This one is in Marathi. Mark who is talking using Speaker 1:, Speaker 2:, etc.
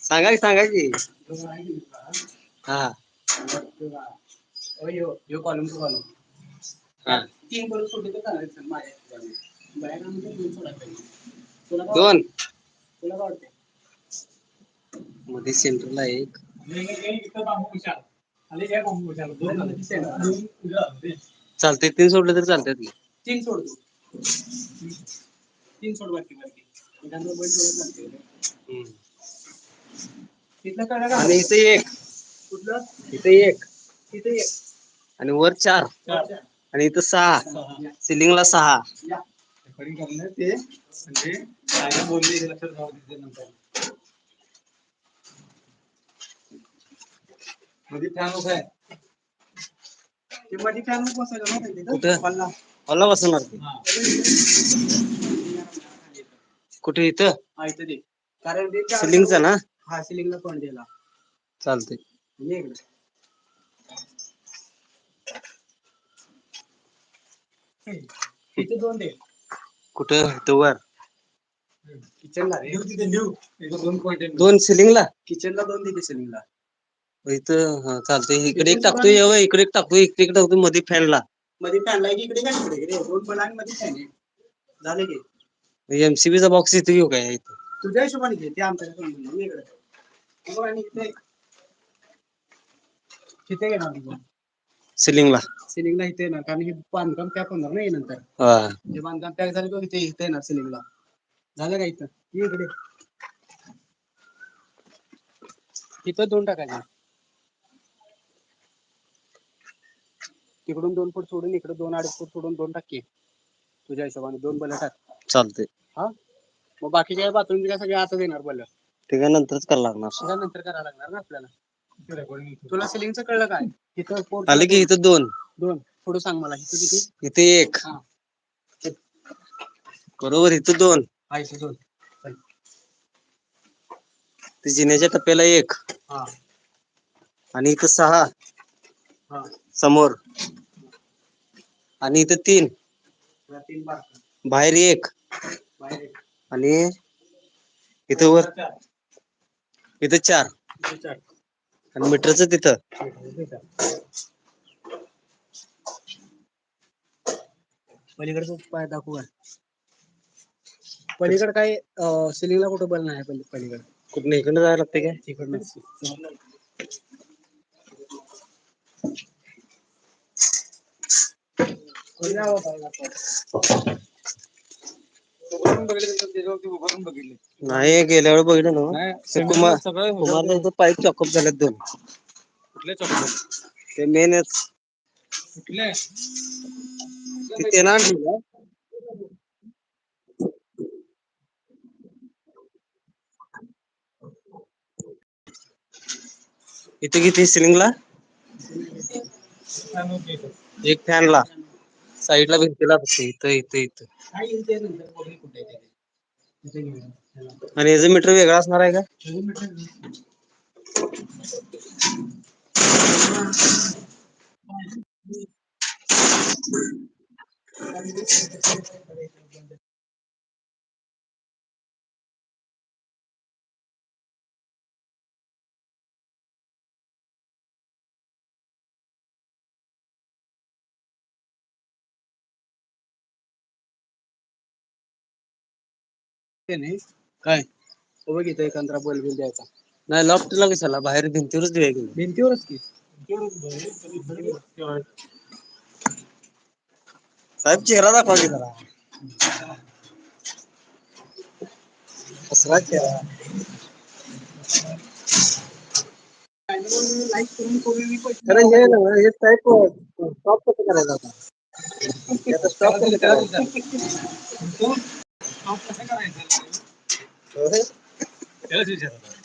Speaker 1: सांगा की हा
Speaker 2: कॉलम टू कॉलम
Speaker 1: हा
Speaker 2: 3 करून सोडले तर चालेल सर माझ्या हिशोबाने. बाहेर 2 सोडायला पाहिजे. तुला काय
Speaker 1: दोन
Speaker 2: वाटतंय?
Speaker 1: मध्ये सेंटरला एक चालतंय 3 सोडलं तर चालतात की
Speaker 2: 3 सोडतो. 3 सोड बाकी त्यानंतर बंद ठेवत लागते. तिथलं कळलं का?
Speaker 1: आणि इथे एक
Speaker 2: कुठलं?
Speaker 1: इथे एक
Speaker 2: तिथे एक
Speaker 1: आणि वर 4 आणि इथं 6 सिलिंगला 6
Speaker 2: करणार ते म्हणजे काय बोलले लक्षात राहू दे नंतर. मध्ये फॅन आहे ते मध्ये फॅन बसायला ना
Speaker 1: कुठं हॉलला बसवणार की कुठे इथं
Speaker 2: इथं ते कारण ते
Speaker 1: सिलिंगचा ना
Speaker 2: हा सिलिंगला पण दिला
Speaker 1: चालतंय.
Speaker 2: ये इकडे इथे 2 दे
Speaker 1: कुठं इथं वर
Speaker 2: किचनला
Speaker 1: दोन सिलिंगला
Speaker 2: किचनला 2 दे सिलिंगला
Speaker 1: इथं हा चालतंय. इकडे एक टाकतोय इकडे एक टाकतोय इकडे एक टाकतोय मध्ये फॅनला
Speaker 2: मध्ये फॅन लाईट इकडे का तिकडे 2 बलान मध्ये फॅन आहे झाले की
Speaker 1: एमसीबी चा बॉक्स इथे घेऊ काय इथं
Speaker 2: तुझ्या हिशोबाने घे ते आमच्याकडे इकडे आणि किती घेणार सिलिंगला इथे ना कारण की बांधकाम पॅक होणार नाही नंतर ते बांधकाम पॅक झाले की इथे येणार सिलिंगला झालं का इथं इकडे इथं 2 टाकायचे तिकडून 2 फूट सोडून इकडे 2-2.5 फूट सोडून 2 टाके तुझ्या हिशोबाने 2 बल्ब टाक
Speaker 1: चालतंय.
Speaker 2: हा मग बाकीच्या बाथरूमचे काय सगळे आता येणार बल्ब
Speaker 1: ते काय नंतरच करायला लागणार
Speaker 2: नंतर करायला लागणार ना आपल्याला. तुला सिलिंगचं कळलं काय? इथं
Speaker 1: आलं की इथं 2
Speaker 2: पुढे सांग मला इथं किती
Speaker 1: इथे 1 बरोबर इथं 2
Speaker 2: इथे 2
Speaker 1: ते जिन्याच्या टप्प्याला 1 आणि इथं 6 समोर आणि इथं 3 बाहेर 1 आणि इथं वर इथं 4 आणि मीटरचं तिथं
Speaker 2: पलीकडचं पाय दाखवू पलीकडे काय सिलिंगला कुठं बल नाही पलीकडे
Speaker 1: कुठं इकडनं जायला लागते काय
Speaker 2: तिकडनं
Speaker 1: नाही गेल्या वेळी बघितलं ना कुमार पाईप चॉकअप झालेत 2
Speaker 2: कुठल्या चॉकअप
Speaker 1: ते मेनच
Speaker 2: कुठल्या
Speaker 1: तिथे ना इथे किती सिलिंगला 1 फॅनला साईडला भिंतीला इथं इथं इथं आणि याचं मीटर वेगळा असणार आहे का
Speaker 2: काय बघ इथं एकंदरा बल्ब द्यायचा
Speaker 1: नाही लॉफ्टला कशाला बाहेर भिंतीवरच देऊया की
Speaker 2: भिंतीवरच की
Speaker 1: साहेब चेहरा दाखवा की जरा कसला चेहरा
Speaker 2: लाईक करून
Speaker 1: अरे हे ना हे टाईप स्टॉप कसं करायचं आता आता स्टॉप कसं करायचं
Speaker 2: कसं करायचं त्यालाच विचारा